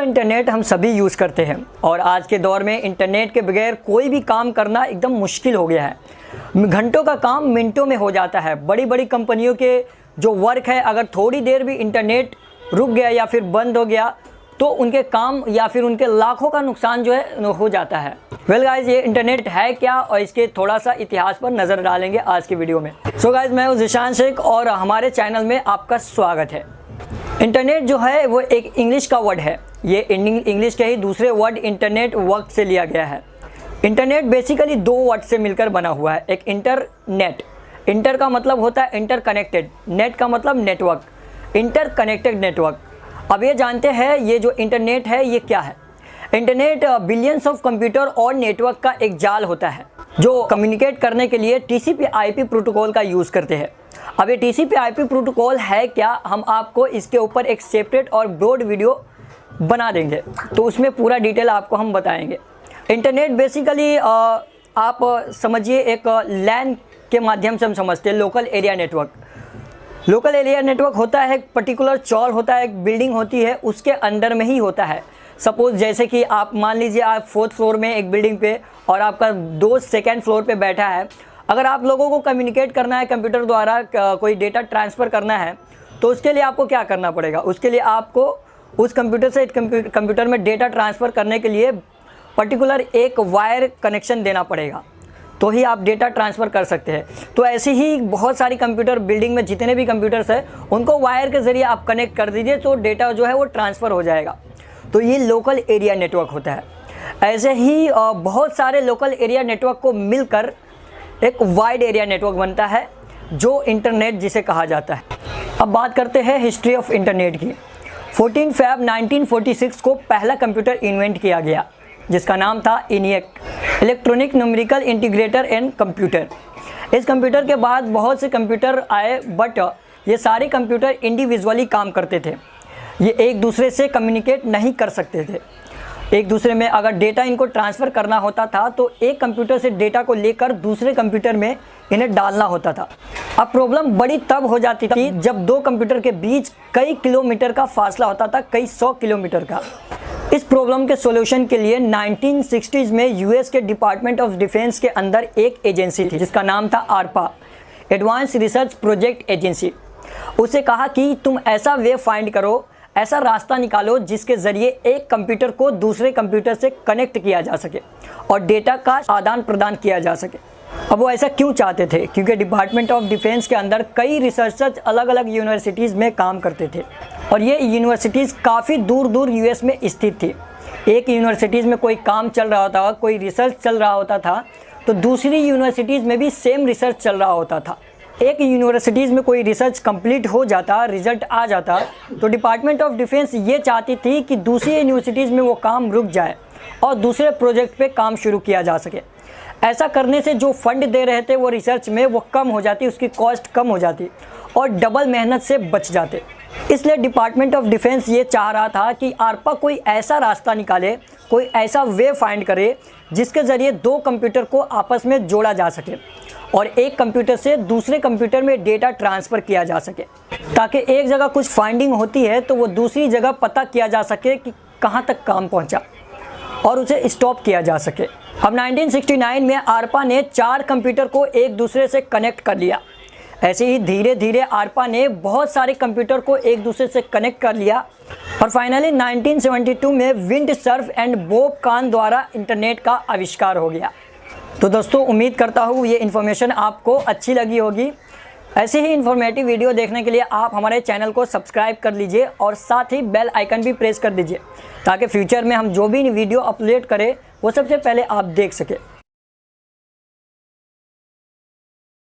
Internet हम सभी use करते हैं और आज के दौर में इंटरनेट के बगैर कोई भी काम करना एकदम मुश्किल हो गया है। घंटों का काम मिनटों में हो जाता है। बड़ी बड़ी कंपनियों के जो वर्क है, अगर थोड़ी देर भी इंटरनेट रुक गया या फिर बंद हो गया तो उनके काम या फिर उनके लाखों का नुकसान जो है हो जाता है। वेल गाइज, ये इंटरनेट है क्या और इसके थोड़ा सा इतिहास पर नज़र डालेंगे आज की वीडियो में। सो गाइज, मैं हूँ ज़िशान शेख और हमारे चैनल में आपका स्वागत है। इंटरनेट जो है वो एक इंग्लिश का वर्ड है। ये इंग्लिश के ही दूसरे वर्ड इंटरनेट वर्क से लिया गया है। इंटरनेट बेसिकली दो वर्ड से मिलकर बना हुआ है। एक इंटरनेट, इंटर का मतलब होता है इंटरकनेक्टेड, नेट का मतलब नेटवर्क, इंटरकनेक्टेड नेटवर्क। अब ये जानते हैं ये जो इंटरनेट है ये क्या है। इंटरनेट बिलियंस ऑफ कंप्यूटर और नेटवर्क का एक जाल होता है जो कम्युनिकेट करने के लिए TCP/IP प्रोटोकॉल का यूज़ करते हैं। अब ये TCP/IP प्रोटोकॉल है क्या, हम आपको इसके ऊपर एक सेपरेट और ब्रॉड वीडियो बना देंगे, तो उसमें पूरा डिटेल आपको हम बताएंगे। इंटरनेट बेसिकली आप समझिए एक लैन के माध्यम से हम समझते हैं, local area network. Local area network होता है एक पर्टिकुलर चौल होता है, एक बिल्डिंग होती है, उसके अंडर में ही होता है। सपोज़ जैसे कि आप मान लीजिए आप 4th फ्लोर में एक बिल्डिंग पे और आपका दोस्त 2nd फ्लोर पे बैठा है। अगर आप लोगों को कम्युनिकेट करना है कंप्यूटर द्वारा, कोई डेटा ट्रांसफ़र करना है, तो उसके लिए आपको क्या करना पड़ेगा। उसके लिए आपको उस कंप्यूटर से कंप्यूटर में डेटा ट्रांसफ़र करने के लिए पर्टिकुलर एक वायर कनेक्शन देना पड़ेगा, तो ही आप डेटा ट्रांसफ़र कर सकते हैं। तो ऐसे ही बहुत सारी कंप्यूटर, बिल्डिंग में जितने भी कंप्यूटर्स हैं उनको वायर के ज़रिए आप कनेक्ट कर दीजिए तो डेटा जो है वो ट्रांसफ़र हो जाएगा। तो ये लोकल एरिया नेटवर्क होता है। ऐसे ही बहुत सारे लोकल एरिया नेटवर्क को मिलकर एक वाइड एरिया नेटवर्क बनता है जो इंटरनेट जिसे कहा जाता है। अब बात करते हैं हिस्ट्री ऑफ इंटरनेट की। 14 फरवरी 1946 को पहला कंप्यूटर इन्वेंट किया गया जिसका नाम था ENIAC, electronic numerical integrator and computer. इस कंप्यूटर के बाद बहुत से कंप्यूटर आए, बट ये सारे कंप्यूटर इंडिविजुअली काम करते थे। ये एक दूसरे से कम्युनिकेट नहीं कर सकते थे। एक दूसरे में अगर डेटा इनको ट्रांसफ़र करना होता था तो एक कंप्यूटर से डेटा को लेकर दूसरे कंप्यूटर में इन्हें डालना होता था। अब प्रॉब्लम बड़ी तब हो जाती थी जब दो कंप्यूटर के बीच कई किलोमीटर का फासला होता था, कई 100 किलोमीटर का। इस प्रॉब्लम के सॉल्यूशन के लिए 1960s में US के डिपार्टमेंट ऑफ डिफेंस के अंदर एक एजेंसी थी जिसका नाम था ARPA, advance research project agency. उसे कहा कि तुम ऐसा वे फाइंड करो, ऐसा रास्ता निकालो जिसके ज़रिए एक कंप्यूटर को दूसरे कंप्यूटर से कनेक्ट किया जा सके और डेटा का आदान प्रदान किया जा सके। अब वो ऐसा क्यों चाहते थे, क्योंकि डिपार्टमेंट ऑफ डिफेंस के अंदर कई रिसर्चर्स अलग अलग यूनिवर्सिटीज़ में काम करते थे और ये यूनिवर्सिटीज़ काफ़ी दूर दूर US में स्थित थी। एक यूनिवर्सिटीज़ में कोई काम चल रहा होता, कोई रिसर्च चल रहा होता था, तो दूसरी यूनिवर्सिटीज़ में भी सेम रिसर्च चल रहा होता था। एक यूनिवर्सिटीज़ में कोई रिसर्च कंप्लीट हो जाता, रिजल्ट आ जाता, तो डिपार्टमेंट ऑफ डिफेंस ये चाहती थी कि दूसरी यूनिवर्सिटीज़ में वो काम रुक जाए और दूसरे प्रोजेक्ट पे काम शुरू किया जा सके। ऐसा करने से जो फंड दे रहे थे वो रिसर्च में वो कम हो जाती, उसकी कॉस्ट कम हो जाती और डबल मेहनत से बच जाते। इसलिए डिपार्टमेंट ऑफ डिफेंस ये चाह रहा था कि ARPA कोई ऐसा रास्ता निकाले, कोई ऐसा वे फाइंड करे जिसके ज़रिए दो कंप्यूटर को आपस में जोड़ा जा सके और एक कंप्यूटर से दूसरे कंप्यूटर में डेटा ट्रांसफ़र किया जा सके, ताकि एक जगह कुछ फाइंडिंग होती है तो वो दूसरी जगह पता किया जा सके कि कहाँ तक काम पहुँचा और उसे स्टॉप किया जा सके। अब 1969 में ARPA ने 4 कंप्यूटर को एक दूसरे से कनेक्ट कर लिया। ऐसे ही धीरे धीरे ARPA ने बहुत सारे कंप्यूटर को एक दूसरे से कनेक्ट कर लिया और फाइनली 1972 में विंडसर्फ एंड बॉब कान द्वारा इंटरनेट का आविष्कार हो गया। तो दोस्तों, उम्मीद करता हूँ ये इन्फॉर्मेशन आपको अच्छी लगी होगी। ऐसे ही इन्फॉर्मेटिव वीडियो देखने के लिए आप हमारे चैनल को सब्सक्राइब कर लीजिए और साथ ही बेल आइकन भी प्रेस कर दीजिए ताकि फ्यूचर में हम जो भी वीडियो अपलोड करें वो सबसे पहले आप देख सकें।